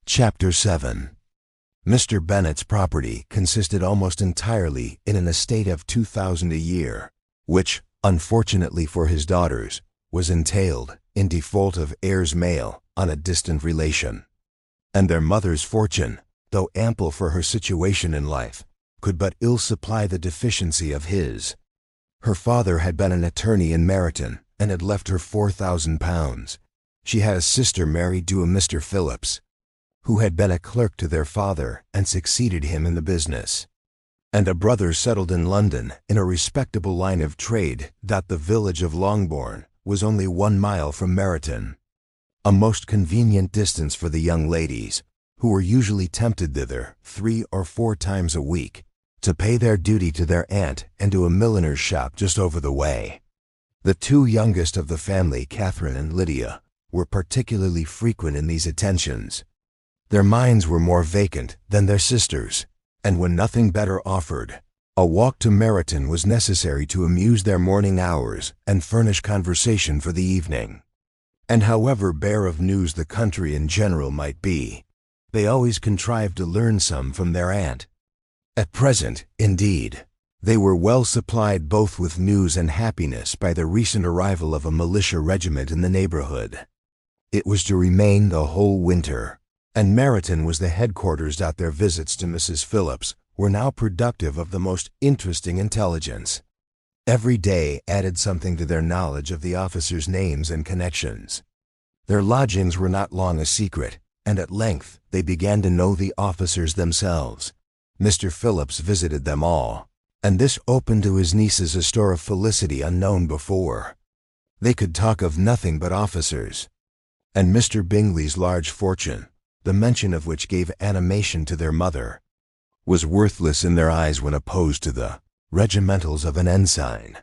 Chapter 7. Mr. Bennet's property consisted almost entirely in an estate of £2,000 a year, which, unfortunately for his daughters, was entailed, in default of heirs male, on a distant relation. And their mother's fortune, though ample for her situation in life, could but ill supply the deficiency of his. Her father had been an attorney in Meryton, and had left her £4,000. She had a sister married to a Mr. Phillips, who had been a clerk to their father and succeeded him in the business, and a brother settled in London in a respectable line of trade. The village of Longbourn was only 1 mile from Meryton, a most convenient distance for the young ladies, who were usually tempted thither 3 or 4 times a week, to pay their duty to their aunt and to a milliner's shop just over the way. The 2 youngest of the family, Catherine and Lydia, were particularly frequent in these attentions. Their minds were more vacant than their sisters', and when nothing better offered, a walk to Meryton was necessary to amuse their morning hours and furnish conversation for the evening. And however bare of news the country in general might be, they always contrived to learn some from their aunt. At present, indeed, they were well supplied both with news and happiness by the recent arrival of a militia regiment in the neighborhood. It was to remain the whole winter, and Meryton was the headquarters. Their visits to Mrs. Phillips were now productive of the most interesting intelligence. Every day added something to their knowledge of the officers' names and connections. Their lodgings were not long a secret, and at length they began to know the officers themselves. Mr. Phillips visited them all, and this opened to his nieces a store of felicity unknown before. They could talk of nothing but officers, and Mr. Bingley's large fortune, the mention of which gave animation to their mother, was worthless in their eyes when opposed to the regimentals of an ensign.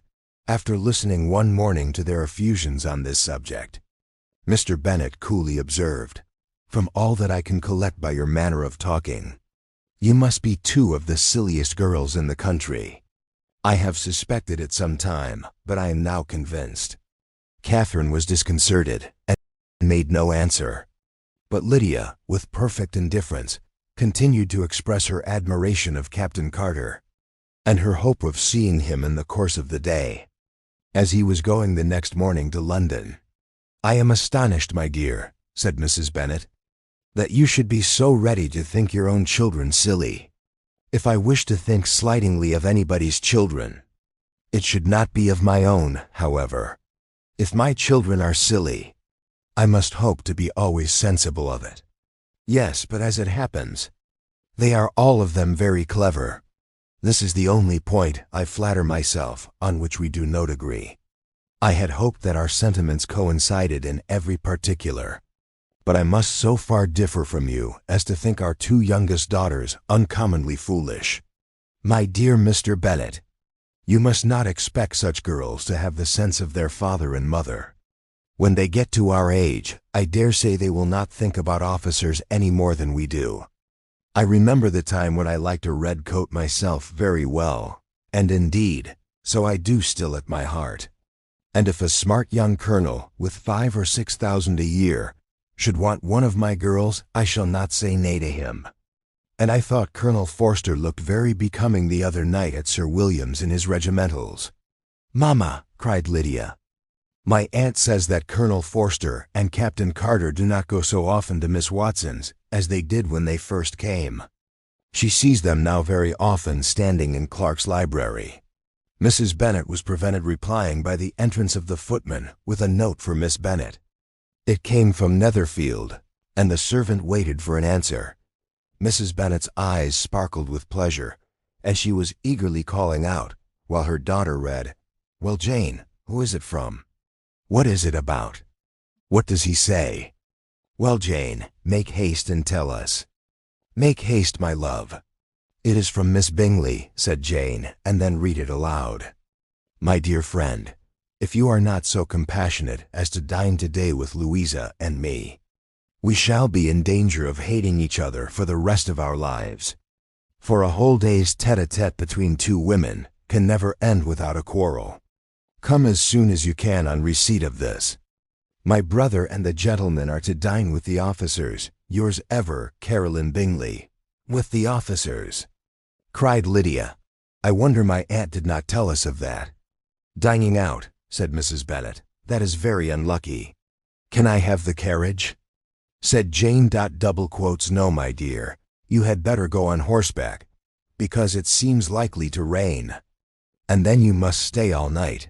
After listening one morning to their effusions on this subject, Mr. Bennet coolly observed, "From all that I can collect by your manner of talking, you must be 2 of the silliest girls in the country. I have suspected it some time, but I am now convinced." Catherine was disconcerted and made no answer. But Lydia, with perfect indifference, continued to express her admiration of Captain Carter, and her hope of seeing him in the course of the day, as he was going the next morning to London. "I am astonished, my dear," said Mrs. Bennet, "that you should be so ready to think your own children silly. If I wish to think slightingly of anybody's children, it should not be of my own, however. If my children are silly, I must hope to be always sensible of it. Yes, but as it happens, they are all of them very clever. This is the only point, I flatter myself, on which we do not agree. I had hoped that our sentiments coincided in every particular, but I must so far differ from you as to think our 2 youngest daughters uncommonly foolish. My dear Mr. Bennet, you must not expect such girls to have the sense of their father and mother. When they get to our age, I dare say they will not think about officers any more than we do. I remember the time when I liked a red coat myself very well, and indeed, so I do still at my heart. And if a smart young colonel, with 5,000 or 6,000 a year, should want one of my girls, I shall not say nay to him. And I thought Colonel Forster looked very becoming the other night at Sir William's in his regimentals." "Mamma," cried Lydia, "my aunt says that Colonel Forster and Captain Carter do not go so often to Miss Watson's as they did when they first came. She sees them now very often standing in Clark's library." Mrs. Bennet was prevented replying by the entrance of the footman with a note for Miss Bennet. It came from Netherfield, and the servant waited for an answer. Mrs. Bennet's eyes sparkled with pleasure, as she was eagerly calling out, while her daughter read, "Well, Jane, who is it from? What is it about? What does he say? Well, Jane, make haste and tell us." "Make haste, my love." "It is from Miss Bingley," said Jane, and then read it aloud. "My dear friend, if you are not so compassionate as to dine today with Louisa and me, we shall be in danger of hating each other for the rest of our lives. For a whole day's tete-a-tete between 2 women can never end without a quarrel. Come as soon as you can on receipt of this. My brother and the gentlemen are to dine with the officers. Yours ever, Caroline Bingley. With the officers, cried Lydia. I wonder my aunt did not tell us of that. Dining out, said Mrs. Bennet. That is very unlucky. Can I have the carriage? Said Jane. No, my dear. You had better go on horseback, because it seems likely to rain. And then you must stay all night.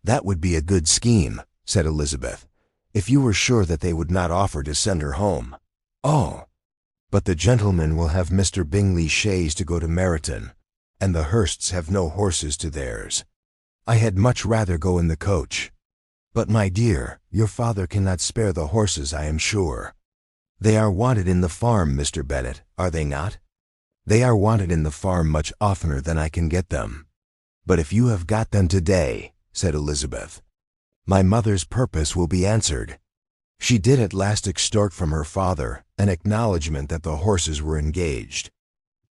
That would be a good scheme, said Elizabeth, if you were sure that they would not offer to send her home. Oh, but the gentlemen will have Mr. Bingley's chaise to go to Meryton, and the Hursts have no horses to theirs. I had much rather go in the coach. But, my dear, your father cannot spare the horses, I am sure. They are wanted in the farm, Mr. Bennet, are they not? They are wanted in the farm much oftener than I can get them. But if you have got them today, said Elizabeth, my mother's purpose will be answered. She did at last extort from her father an acknowledgment that the horses were engaged.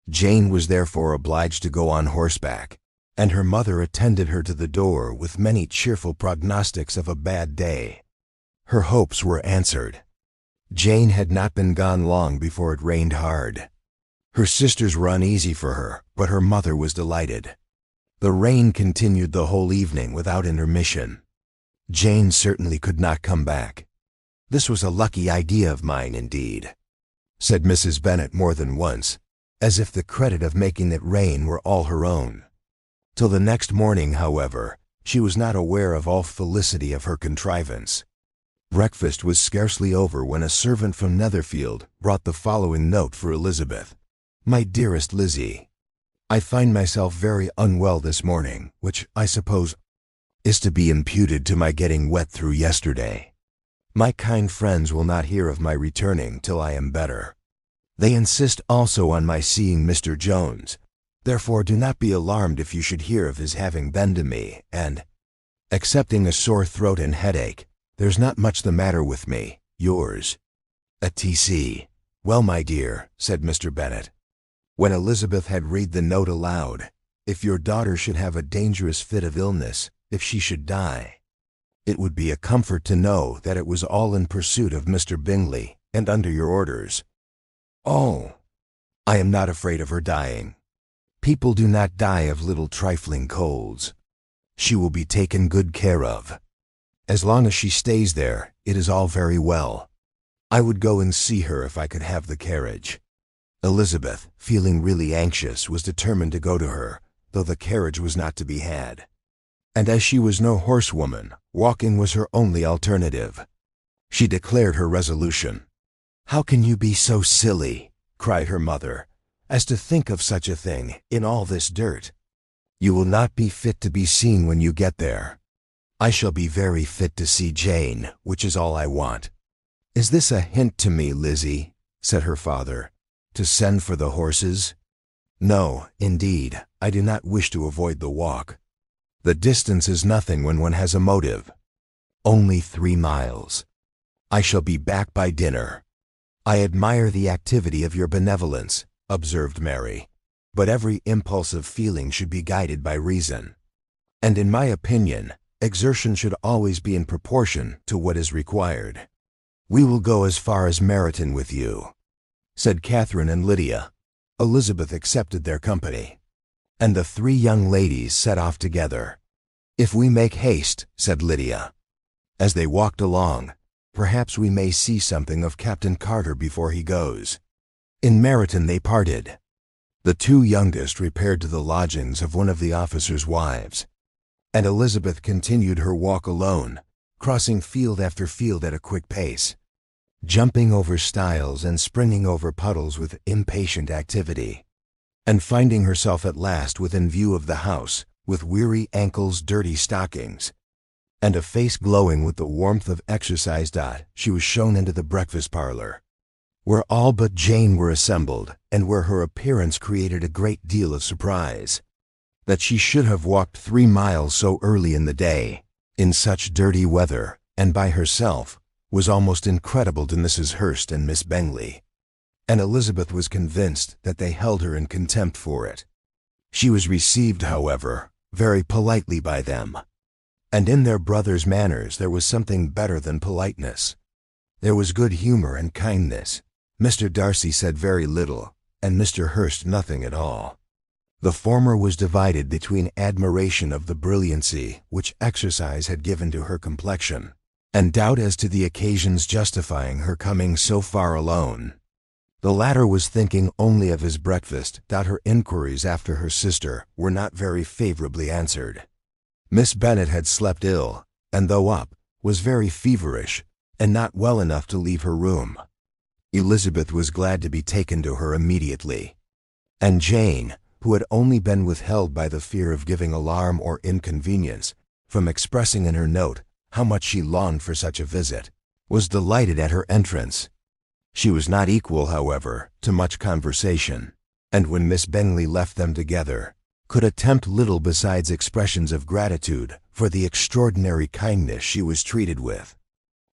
Jane was therefore obliged to go on horseback, and her mother attended her to the door with many cheerful prognostics of a bad day. Her hopes were answered. Jane had not been gone long before it rained hard. Her sisters were uneasy for her, but her mother was delighted. The rain continued the whole evening without intermission. Jane certainly could not come back. This was a lucky idea of mine, indeed, said Mrs. Bennet more than once, as if the credit of making it rain were all her own. Till the next morning, however, she was not aware of all felicity of her contrivance. Breakfast was scarcely over when a servant from Netherfield brought the following note for Elizabeth. My dearest Lizzie, I find myself very unwell this morning, which, I suppose, is to be imputed to my getting wet through yesterday. My kind friends will not hear of my returning till I am better. They insist also on my seeing Mr. Jones. Therefore do not be alarmed if you should hear of his having been to me, and, excepting a sore throat and headache, there's not much the matter with me. Yours, etc. Well, my dear, said Mr. Bennet, when Elizabeth had read the note aloud, if your daughter should have a dangerous fit of illness, if she should die, it would be a comfort to know that it was all in pursuit of Mr. Bingley and under your orders. Oh, I am not afraid of her dying. People do not die of little trifling colds. She will be taken good care of. As long as she stays there, it is all very well. I would go and see her if I could have the carriage. Elizabeth, feeling really anxious, was determined to go to her, though the carriage was not to be had. And as she was no horsewoman, walking was her only alternative. She declared her resolution. How can you be so silly, cried her mother, as to think of such a thing in all this dirt? You will not be fit to be seen when you get there. I shall be very fit to see Jane, which is all I want. Is this a hint to me, Lizzie, said her father, to send for the horses? No, indeed, I do not wish to avoid the walk. The distance is nothing when one has a motive. Only 3 miles. I shall be back by dinner. I admire the activity of your benevolence, observed Mary, but every impulse of feeling should be guided by reason. And in my opinion, exertion should always be in proportion to what is required. We will go as far as Meryton with you, said Catherine and Lydia. Elizabeth accepted their company, and the 3 young ladies set off together. If we make haste, said Lydia, as they walked along, perhaps we may see something of Captain Carter before he goes. In Meryton they parted. The 2 youngest repaired to the lodgings of one of the officers' wives, and Elizabeth continued her walk alone, crossing field after field at a quick pace, jumping over stiles and springing over puddles with impatient activity, and finding herself at last within view of the house, with weary ankles, dirty stockings, and a face glowing with the warmth of exercise. She was shown into the breakfast parlor, where all but Jane were assembled, and where her appearance created a great deal of surprise. That she should have walked 3 miles so early in the day, in such dirty weather, and by herself, was almost incredible to Mrs. Hurst and Miss Bingley, and Elizabeth was convinced that they held her in contempt for it. She was received, however, very politely by them, and in their brother's manners there was something better than politeness. There was good humor and kindness, Mr. Darcy said very little, and Mr. Hurst nothing at all. The former was divided between admiration of the brilliancy which exercise had given to her complexion, and doubt as to the occasions justifying her coming so far alone. The latter was thinking only of his breakfast, that her inquiries after her sister were not very favorably answered. Miss Bennet had slept ill, and though up, was very feverish, and not well enough to leave her room. Elizabeth was glad to be taken to her immediately, and Jane, who had only been withheld by the fear of giving alarm or inconvenience from expressing in her note how much she longed for such a visit, was delighted at her entrance. She was not equal, however, to much conversation, and when Miss Bingley left them together, could attempt little besides expressions of gratitude for the extraordinary kindness she was treated with.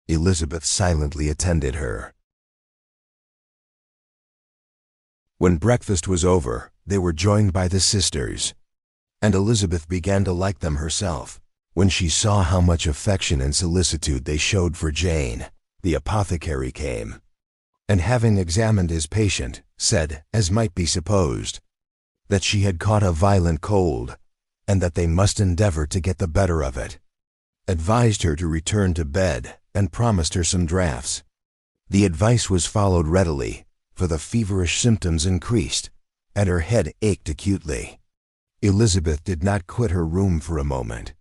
Elizabeth silently attended her. When breakfast was over, they were joined by the sisters, and Elizabeth began to like them herself, when she saw how much affection and solicitude they showed for Jane. The apothecary came, and having examined his patient, said, as might be supposed, that she had caught a violent cold, and that they must endeavor to get the better of it, advised her to return to bed, and promised her some draughts. The advice was followed readily, for the feverish symptoms increased, and her head ached acutely. Elizabeth did not quit her room for a moment,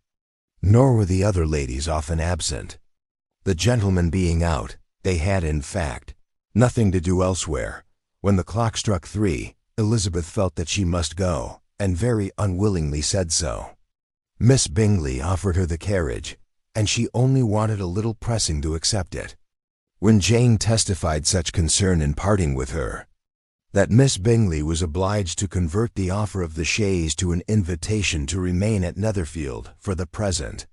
nor were the other ladies often absent. The gentlemen being out, they had, in fact, nothing to do elsewhere. When the clock struck 3, Elizabeth felt that she must go, and very unwillingly said so. Miss Bingley offered her the carriage, and she only wanted a little pressing to accept it. When Jane testified such concern in parting with her, that Miss Bingley was obliged to convert the offer of the chaise to an invitation to remain at Netherfield for the present,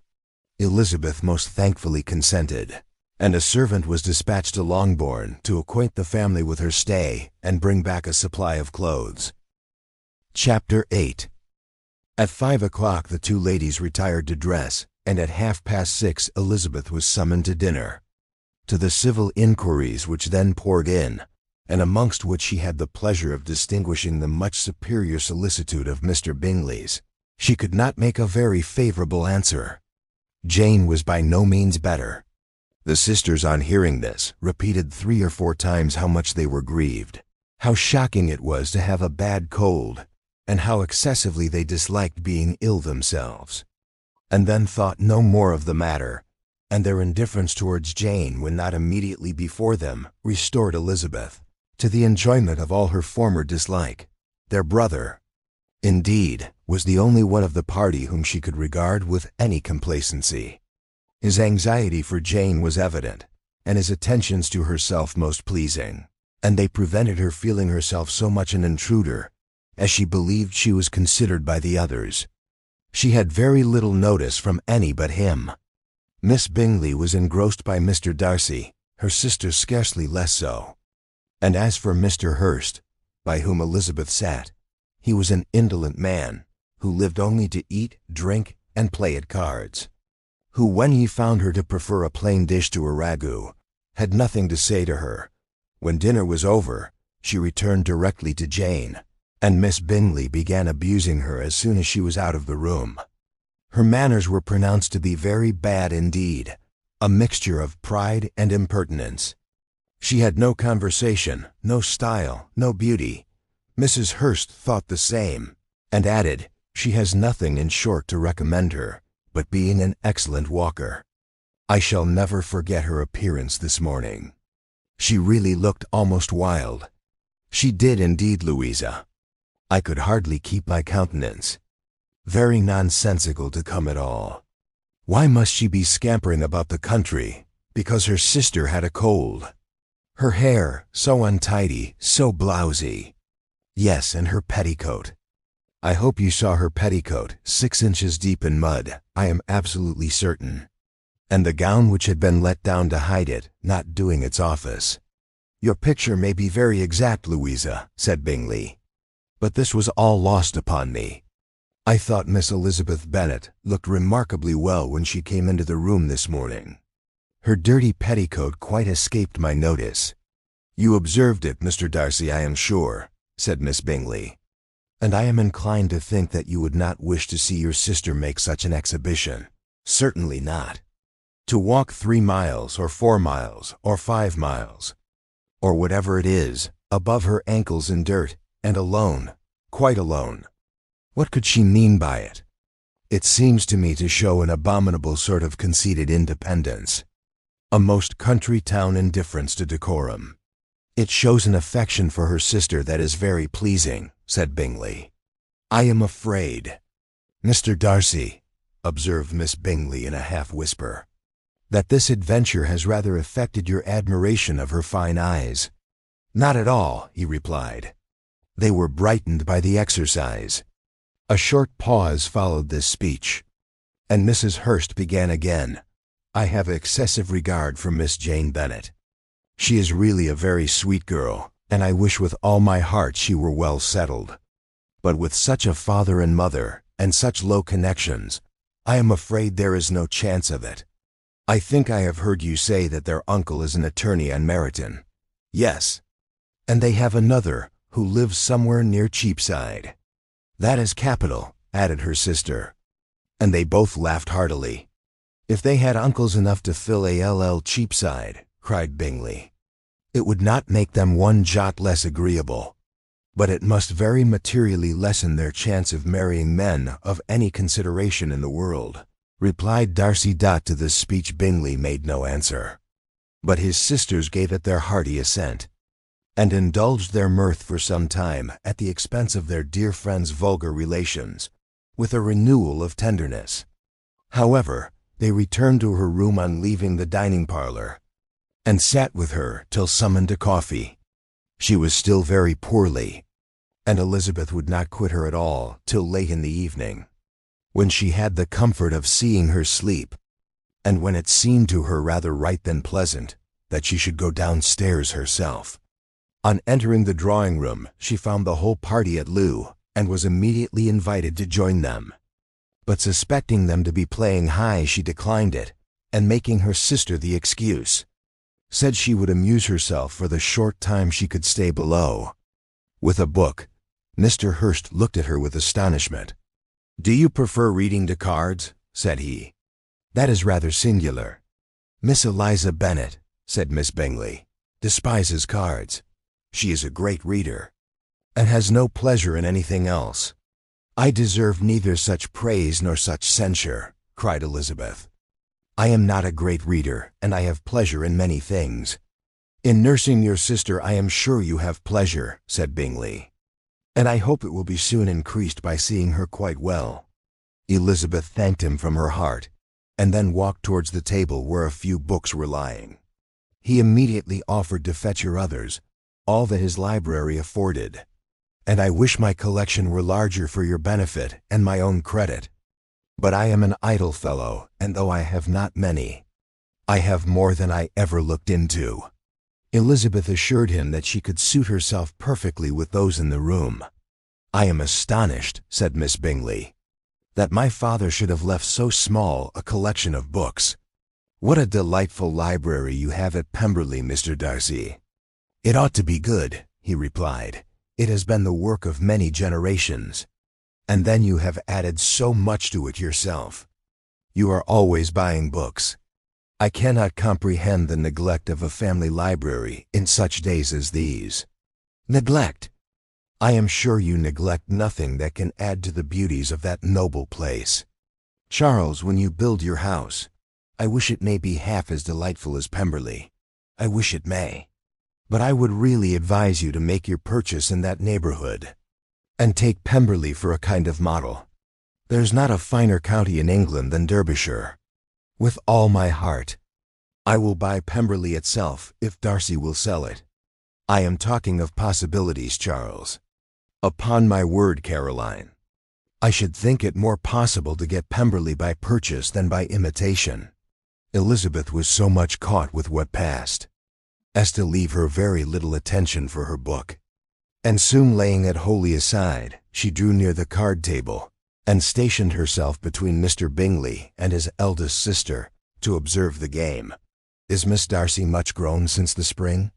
Elizabeth most thankfully consented, and a servant was dispatched to Longbourn to acquaint the family with her stay and bring back a supply of clothes. Chapter 8. At 5 o'clock the two ladies retired to dress, and at 6:30 Elizabeth was summoned to dinner. To the civil inquiries which then poured in, and amongst which she had the pleasure of distinguishing the much superior solicitude of Mr. Bingley's, she could not make a very favorable answer. Jane was by no means better. The sisters, on hearing this, repeated 3 or 4 times how much they were grieved, how shocking it was to have a bad cold, and how excessively they disliked being ill themselves, and then thought no more of the matter, and their indifference towards Jane when not immediately before them restored Elizabeth to the enjoyment of all her former dislike. Their brother, indeed, was the only one of the party whom she could regard with any complacency. His anxiety for Jane was evident, and his attentions to herself most pleasing, and they prevented her feeling herself so much an intruder, as she believed she was considered by the others. She had very little notice from any but him. Miss Bingley was engrossed by Mr. Darcy, her sister scarcely less so. And as for Mr. Hurst, by whom Elizabeth sat, he was an indolent man, who lived only to eat, drink, and play at cards, who, when he found her to prefer a plain dish to a ragout, had nothing to say to her. When dinner was over, she returned directly to Jane, and Miss Bingley began abusing her as soon as she was out of the room. Her manners were pronounced to be very bad indeed, a mixture of pride and impertinence. She had no conversation, no style, no beauty. Mrs. Hurst thought the same, and added, she has nothing in short to recommend her, but being an excellent walker. I shall never forget her appearance this morning. She really looked almost wild. She did indeed, Louisa. I could hardly keep my countenance. Very nonsensical to come at all. Why must she be scampering about the country, because her sister had a cold? Her hair, so untidy, so blousy. Yes, and her petticoat. I hope you saw her petticoat, 6 inches deep in mud, I am absolutely certain. And the gown which had been let down to hide it, not doing its office. Your picture may be very exact, Louisa, said Bingley, but this was all lost upon me. I thought Miss Elizabeth Bennet looked remarkably well when she came into the room this morning. Her dirty petticoat quite escaped my notice. "You observed it, Mr. Darcy, I am sure," said Miss Bingley. "And I am inclined to think that you would not wish to see your sister make such an exhibition. Certainly not. To walk 3 miles, or 4 miles, or 5 miles, or whatever it is, above her ankles in dirt, and alone, quite alone. What could she mean by it? It seems to me to show an abominable sort of conceited independence, a most country town indifference to decorum. It shows an affection for her sister that is very pleasing," said Bingley. "I am afraid, Mr. Darcy," observed Miss Bingley in a half-whisper, "that this adventure has rather affected your admiration of her fine eyes." "Not at all," he replied. "They were brightened by the exercise." A short pause followed this speech, and Mrs. Hurst began again. "I have excessive regard for Miss Jane Bennet. She is really a very sweet girl, and I wish with all my heart she were well settled. But with such a father and mother, and such low connections, I am afraid there is no chance of it. I think I have heard you say that their uncle is an attorney on Meryton." "Yes." "And they have another, who lives somewhere near Cheapside." "That is capital," added her sister. And they both laughed heartily. "If they had uncles enough to fill all Cheapside," cried Bingley, "it would not make them one jot less agreeable. But it must very materially lessen their chance of marrying men of any consideration in the world," replied Darcy. To this speech Bingley made no answer, but his sisters gave it their hearty assent, and indulged their mirth for some time at the expense of their dear friend's vulgar relations, with a renewal of tenderness. However, they returned to her room on leaving the dining-parlour, and sat with her till summoned to coffee. She was still very poorly, and Elizabeth would not quit her at all till late in the evening, when she had the comfort of seeing her sleep, and when it seemed to her rather right than pleasant that she should go downstairs herself. On entering the drawing-room, she found the whole party at loo, and was immediately invited to join them. But suspecting them to be playing high, she declined it, and making her sister the excuse, said she would amuse herself for the short time she could stay below with a book. Mr. Hurst looked at her with astonishment. "Do you prefer reading to cards?" said he. "That is rather singular." "Miss Eliza Bennet," said Miss Bingley, "despises cards. She is a great reader, and has no pleasure in anything else." "I deserve neither such praise nor such censure," cried Elizabeth. "I am not a great reader, and I have pleasure in many things." "In nursing your sister I am sure you have pleasure," said Bingley, "and I hope it will be soon increased by seeing her quite well." Elizabeth thanked him from her heart, and then walked towards the table where a few books were lying. He immediately offered to fetch her others, all that his library afforded. "And I wish my collection were larger for your benefit and my own credit. But I am an idle fellow, and though I have not many, I have more than I ever looked into." Elizabeth assured him that she could suit herself perfectly with those in the room. "I am astonished," said Miss Bingley, "that my father should have left so small a collection of books. What a delightful library you have at Pemberley, Mr. Darcy." "It ought to be good," he replied. "It has been the work of many generations. And then you have added so much to it yourself. You are always buying books. I cannot comprehend the neglect of a family library in such days as these." "Neglect? I am sure you neglect nothing that can add to the beauties of that noble place. Charles, when you build your house, I wish it may be half as delightful as Pemberley. I wish it may. But I would really advise you to make your purchase in that neighborhood, and take Pemberley for a kind of model. There's not a finer county in England than Derbyshire. With all my heart, I will buy Pemberley itself if Darcy will sell it. I am talking of possibilities, Charles. Upon my word, Caroline, I should think it more possible to get Pemberley by purchase than by imitation." Elizabeth was so much caught with what passed as to leave her very little attention for her book, and soon laying it wholly aside, she drew near the card table, and stationed herself between Mr. Bingley and his eldest sister to observe the game. "Is Miss Darcy much grown since the spring?"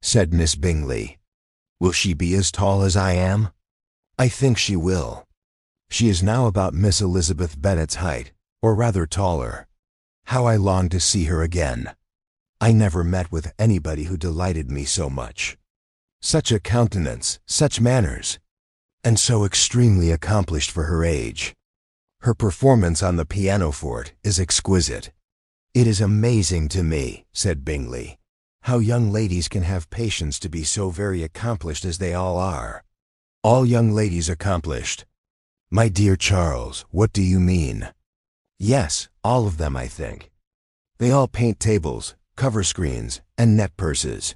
said Miss Bingley. "Will she be as tall as I am?" "I think she will. She is now about Miss Elizabeth Bennet's height, or rather taller. How I long to see her again. I never met with anybody who delighted me so much. Such a countenance, such manners, and so extremely accomplished for her age. Her performance on the pianoforte is exquisite." "It is amazing to me," said Bingley, "how young ladies can have patience to be so very accomplished as they all are." "All young ladies accomplished? My dear Charles, what do you mean?" "Yes, all of them, I think. They all paint tables, cover screens, and net purses.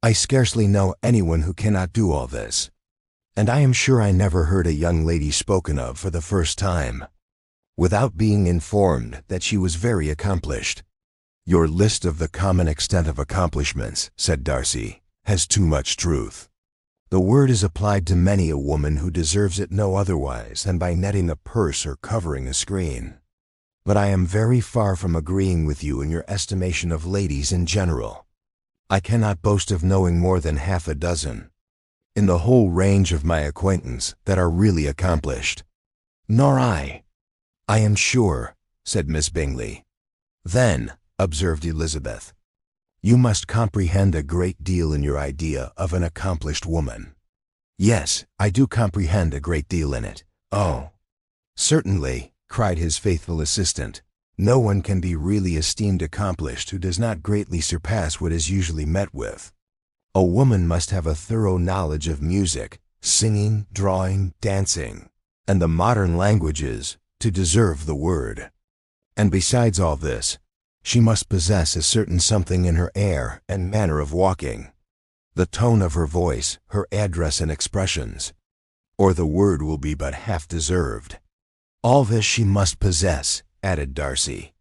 I scarcely know anyone who cannot do all this. And I am sure I never heard a young lady spoken of for the first time, without being informed that she was very accomplished." "Your list of the common extent of accomplishments," said Darcy, "has too much truth. The word is applied to many a woman who deserves it no otherwise than by netting a purse or covering a screen. But I am very far from agreeing with you in your estimation of ladies in general. I cannot boast of knowing more than half a dozen, in the whole range of my acquaintance, that are really accomplished." "Nor I, I am sure," said Miss Bingley. "Then," observed Elizabeth, "you must comprehend a great deal in your idea of an accomplished woman." "Yes, I do comprehend a great deal in it." "Oh, certainly," cried his faithful assistant. "No one can be really esteemed accomplished who does not greatly surpass what is usually met with. A woman must have a thorough knowledge of music, singing, drawing, dancing, and the modern languages, to deserve the word. And besides all this, she must possess a certain something in her air and manner of walking, the tone of her voice, her address and expressions, or the word will be but half deserved. All this she must possess," added Darcy,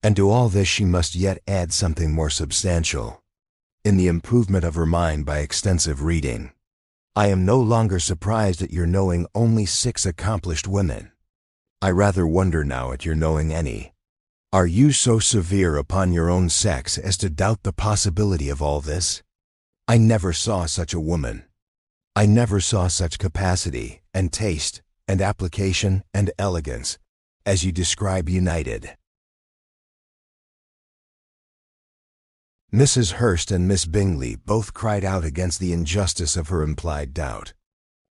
"and to all this she must yet add something more substantial, in the improvement of her mind by extensive reading. I am no longer surprised at your knowing only 6 accomplished women. I rather wonder now at your knowing any. Are you so severe upon your own sex as to doubt the possibility of all this? I never saw such a woman. I never saw such capacity, and taste, and application, and elegance, as you describe united." Mrs. Hurst and Miss Bingley both cried out against the injustice of her implied doubt,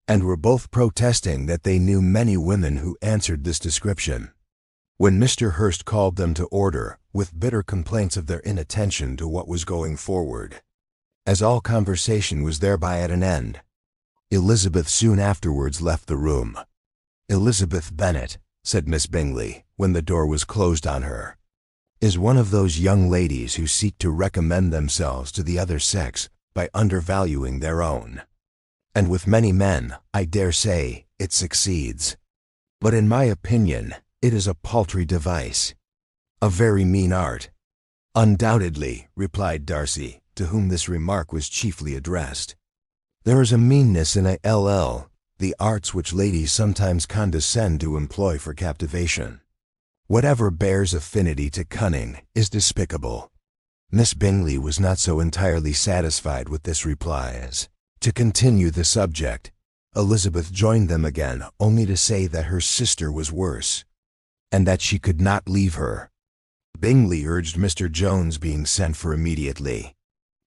and were both protesting that they knew many women who answered this description, when Mr. Hurst called them to order, with bitter complaints of their inattention to what was going forward. As all conversation was thereby at an end, Elizabeth soon afterwards left the room. "Elizabeth Bennet," said Miss Bingley, when the door was closed on her, "is one of those young ladies who seek to recommend themselves to the other sex by undervaluing their own. And with many men, I dare say, it succeeds. But in my opinion, it is a paltry device, a very mean art." "Undoubtedly," replied Darcy, to whom this remark was chiefly addressed. "There is a meanness in the arts which ladies sometimes condescend to employ for captivation. Whatever bears affinity to cunning is despicable." Miss Bingley was not so entirely satisfied with this reply as to continue the subject. Elizabeth joined them again, only to say that her sister was worse, and that she could not leave her. Bingley urged Mr. Jones being sent for immediately,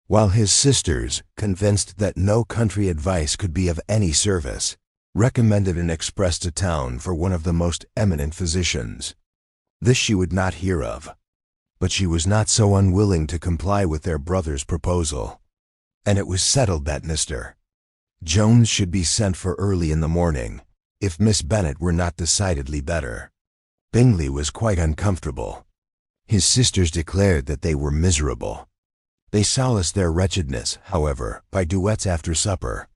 while his sisters, convinced that no country advice could be of any service, recommended an express to town for one of the most eminent physicians. This she would not hear of, but she was not so unwilling to comply with their brother's proposal, and it was settled that Mr. Jones should be sent for early in the morning, if Miss Bennet were not decidedly better. Bingley was quite uncomfortable. His sisters declared that they were miserable. They solaced their wretchedness, however, by duets after supper,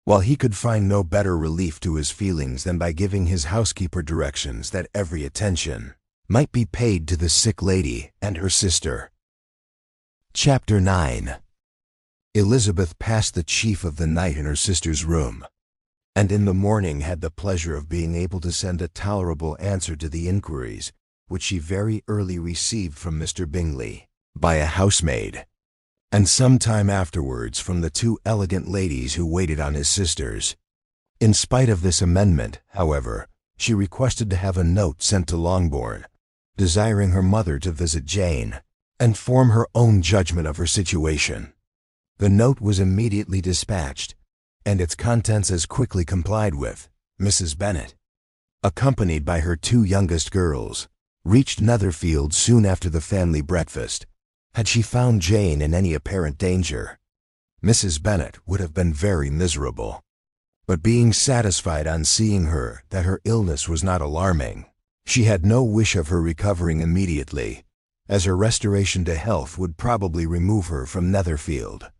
while he could find no better relief to his feelings than by giving his housekeeper directions that every attention might be paid to the sick lady and her sister. Chapter 9. Elizabeth passed the chief of the night in her sister's room, and in the morning had the pleasure of being able to send a tolerable answer to the inquiries which she very early received from Mr. Bingley by a housemaid. and some time afterwards from the 2 elegant ladies who waited on his sisters. In spite of this amendment, however, she requested to have a note sent to Longbourn, desiring her mother to visit Jane, and form her own judgment of her situation. The note was immediately dispatched, and its contents as quickly complied with. Mrs. Bennet, accompanied by her 2 youngest girls, reached Netherfield soon after the family breakfast. Had she found Jane in any apparent danger, Mrs. Bennet would have been very miserable. But being satisfied on seeing her that her illness was not alarming, she had no wish of her recovering immediately, as her restoration to health would probably remove her from Netherfield.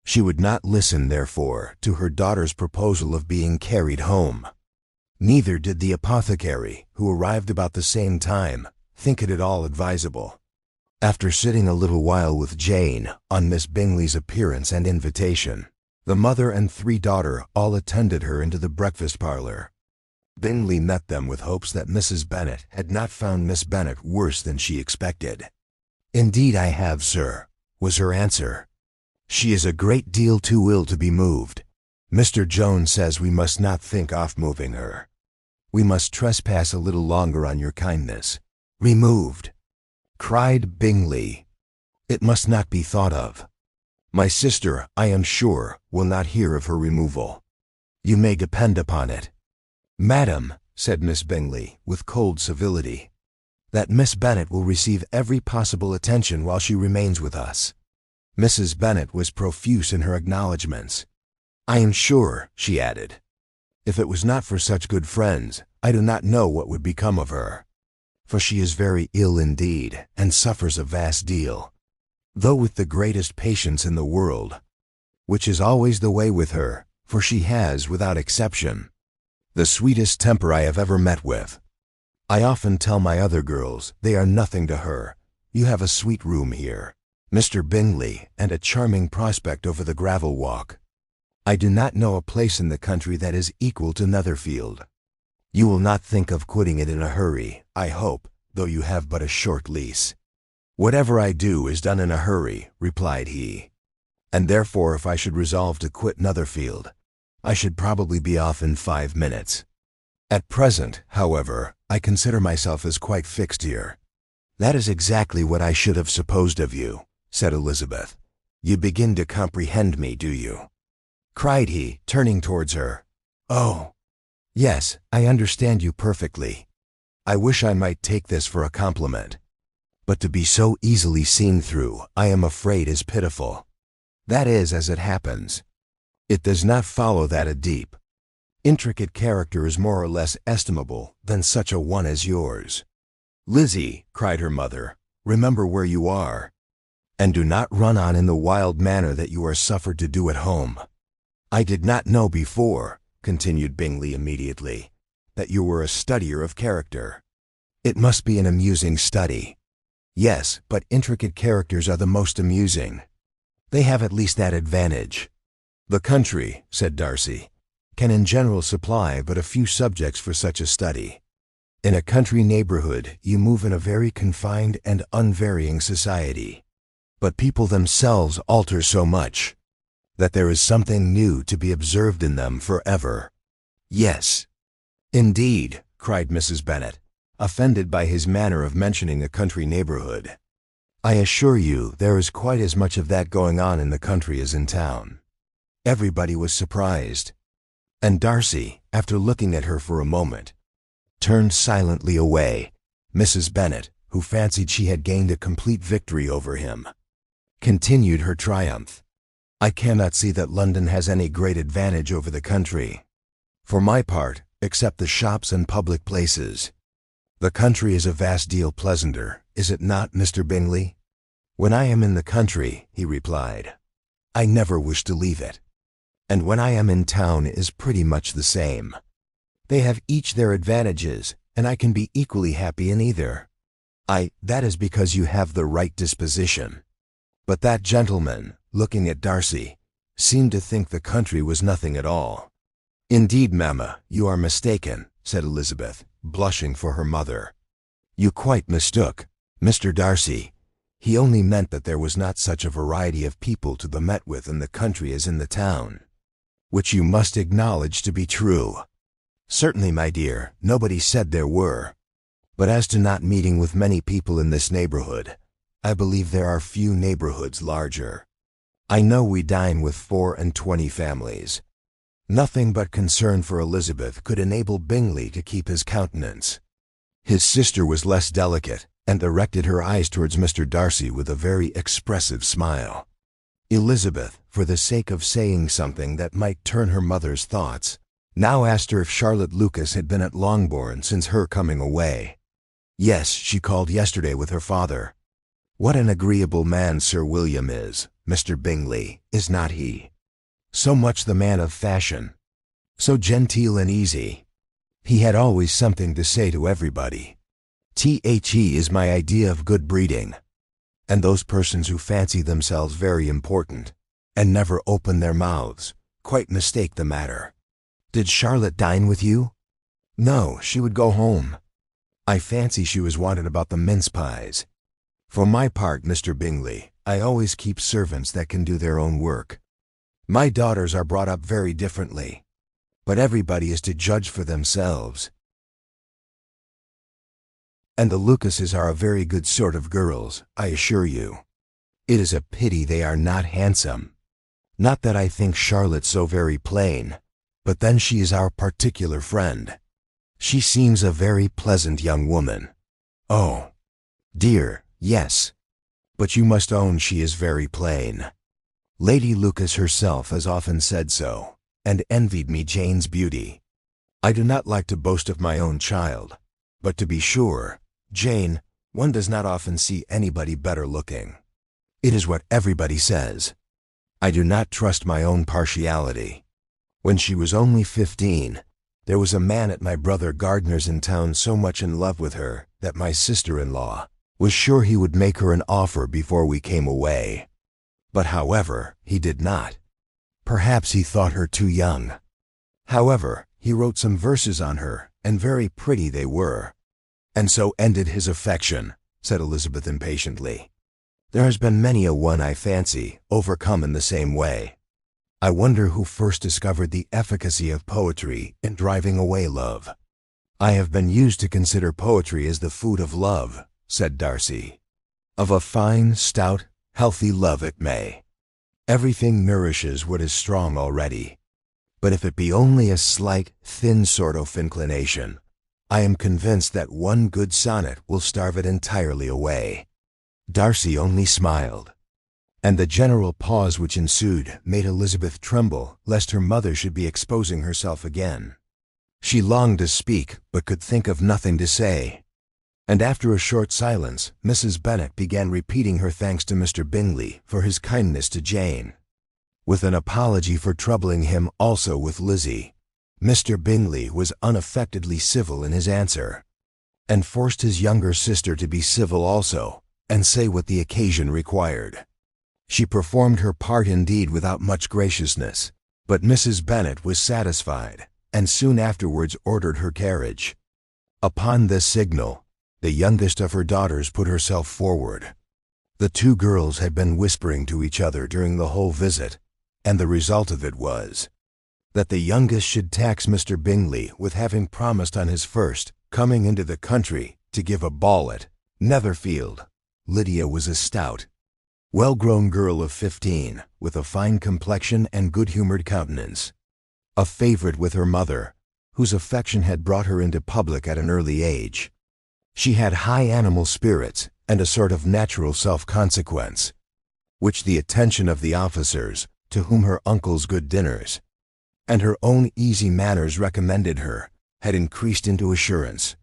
She would not listen, therefore, to her daughter's proposal of being carried home. Neither did the apothecary, who arrived about the same time, think it at all advisable. After sitting a little while with Jane on Miss Bingley's appearance and invitation, the mother and 3 daughters all attended her into the breakfast parlor. Bingley met them with hopes that Mrs. Bennet had not found Miss Bennet worse than she expected. "Indeed I have, sir," was her answer. "She is a great deal too ill to be moved. Mr. Jones says we must not think off moving her. We must trespass a little longer on your kindness." "Removed!" cried Bingley. "It must not be thought of. My sister, I am sure, will not hear of her removal. You may depend upon it." "Madam," said Miss Bingley, with cold civility, "that Miss Bennet will receive every possible attention while she remains with us." Mrs. Bennet was profuse in her acknowledgments. "I am sure," she added, "if it was not for such good friends, I do not know what would become of her. For she is very ill indeed, and suffers a vast deal, though with the greatest patience in the world, which is always the way with her, for she has, without exception, the sweetest temper I have ever met with. I often tell my other girls they are nothing to her. You have a sweet room here, Mr. Bingley, and a charming prospect over the gravel walk. I do not know a place in the country that is equal to Netherfield. You will not think of quitting it in a hurry, I hope, though you have but a short lease." "Whatever I do is done in a hurry," replied he, "and therefore if I should resolve to quit Netherfield, I should probably be off in 5 minutes. At present, however, I consider myself as quite fixed here." "That is exactly what I should have supposed of you," said Elizabeth. "You begin to comprehend me, do you?" cried he, turning towards her. "Oh, yes, I understand you perfectly. I wish I might take this for a compliment. But to be so easily seen through, I am afraid is pitiful. That is as it happens. It does not follow that a deep, intricate character is more or less estimable than such a one as yours." "Lizzie," cried her mother, "remember where you are, and do not run on in the wild manner that you are suffered to do at home. I did not know before," continued Bingley immediately, "that you were a studier of character. It must be an amusing study." "Yes, but intricate characters are the most amusing. They have at least that advantage." "The country," said Darcy, "can in general supply but a few subjects for such a study. In a country neighborhood you move in a very confined and unvarying society, but people themselves alter so much that there is something new to be observed in them forever." "Yes, indeed," cried Mrs. Bennet, offended by his manner of mentioning a country neighborhood. "I assure you there is quite as much of that going on in the country as in town." Everybody was surprised, and Darcy, after looking at her for a moment, turned silently away. Mrs. Bennet, who fancied she had gained a complete victory over him, continued her triumph. "I cannot see that London has any great advantage over the country. For my part, except the shops and public places, the country is a vast deal pleasanter, is it not, Mr. Bingley?" "When I am in the country," he replied, "I never wish to leave it, and when I am in town is pretty much the same. They have each their advantages, and I can be equally happy in either." "That is because you have the right disposition." But that gentleman, looking at Darcy, seemed to think the country was nothing at all. "Indeed, mamma, you are mistaken," said Elizabeth, blushing for her mother. "You quite mistook Mr. Darcy. He only meant that there was not such a variety of people to be met with in the country as in the town, which you must acknowledge to be true. Certainly, my dear, nobody said there were. But as to not meeting with many people in this neighborhood, I believe there are few neighborhoods larger. I know we dine with 24 families. Nothing but concern for Elizabeth could enable Bingley to keep his countenance. His sister was less delicate, and directed her eyes towards Mr. Darcy with a very expressive smile. Elizabeth, for the sake of saying something that might turn her mother's thoughts, now asked her if Charlotte Lucas had been at Longbourn since her coming away. Yes, she called yesterday with her father. What an agreeable man Sir William is, Mr. Bingley, is not he? So much the man of fashion. So genteel and easy. He had always something to say to everybody. The is my idea of good breeding. And those persons who fancy themselves very important, and never open their mouths, quite mistake the matter. Did Charlotte dine with you? No, she would go home. I fancy she was wanted about the mince pies. For my part, Mr. Bingley, I always keep servants that can do their own work. My daughters are brought up very differently, but everybody is to judge for themselves. And the Lucases are a very good sort of girls, I assure you. It is a pity they are not handsome. Not that I think Charlotte so very plain, but then she is our particular friend. She seems a very pleasant young woman. Oh, dear, yes. But you must own she is very plain. Lady Lucas herself has often said so, and envied me Jane's beauty. I do not like to boast of my own child, but to be sure, Jane, one does not often see anybody better looking. It is what everybody says. I do not trust my own partiality. When she was only 15, there was a man at my brother Gardner's in town so much in love with her that my sister-in-law was sure he would make her an offer before we came away. But however, he did not. Perhaps he thought her too young. However, he wrote some verses on her, and very pretty they were. And so ended his affection, said Elizabeth impatiently. There has been many a one, I fancy, overcome in the same way. I wonder who first discovered the efficacy of poetry in driving away love. I have been used to consider poetry as the food of love, said Darcy. Of a fine, stout, healthy love it may. Everything nourishes what is strong already. But if it be only a slight, thin sort of inclination, I am convinced that one good sonnet will starve it entirely away. Darcy only smiled, and the general pause which ensued made Elizabeth tremble lest her mother should be exposing herself again. She longed to speak, but could think of nothing to say. And after a short silence, Mrs. Bennet began repeating her thanks to Mr. Bingley for his kindness to Jane, with an apology for troubling him also with Lizzie. Mr. Bingley was unaffectedly civil in his answer, and forced his younger sister to be civil also, and say what the occasion required. She performed her part indeed without much graciousness, but Mrs. Bennet was satisfied, and soon afterwards ordered her carriage. Upon this signal, the youngest of her daughters put herself forward. The two girls had been whispering to each other during the whole visit, and the result of it was that the youngest should tax Mr. Bingley with having promised on his first coming into the country to give a ball at Netherfield. Lydia was a stout, well-grown girl of 15, with a fine complexion and good-humored countenance, a favorite with her mother, whose affection had brought her into public at an early age. She had high animal spirits and a sort of natural self-consequence, which the attention of the officers, to whom her uncle's good dinners and her own easy manners recommended her, had increased into assurance.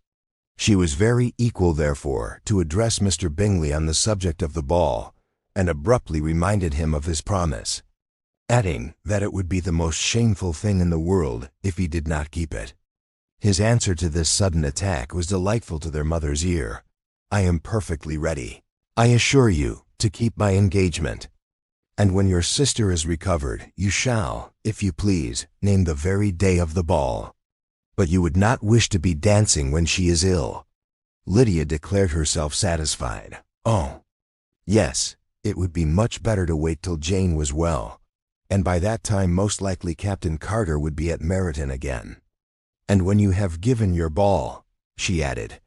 She was very equal, therefore, to address Mr. Bingley on the subject of the ball, and abruptly reminded him of his promise, adding that it would be the most shameful thing in the world if he did not keep it. His answer to this sudden attack was delightful to their mother's ear. I am perfectly ready, I assure you, to keep my engagement. And when your sister is recovered, you shall, if you please, name the very day of the ball. But you would not wish to be dancing when she is ill. Lydia declared herself satisfied. Oh, Yes, it would be much better to wait till Jane was well, and by that time most likely Captain Carter would be at Meryton again. And when you have given your ball, she added,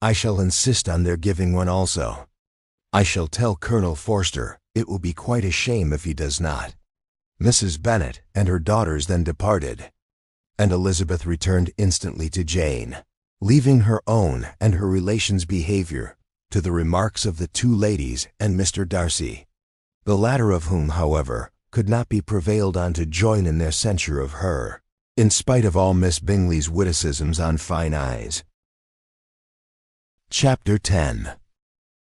I shall insist on their giving one also. I shall tell Colonel Forster it will be quite a shame if he does not. Mrs. Bennet and her daughters then departed, and Elizabeth returned instantly to Jane, leaving her own and her relations' behavior to the remarks of the two ladies and Mr. Darcy, the latter of whom, however, could not be prevailed on to join in their censure of her, in spite of all Miss Bingley's witticisms on fine eyes. Chapter 10.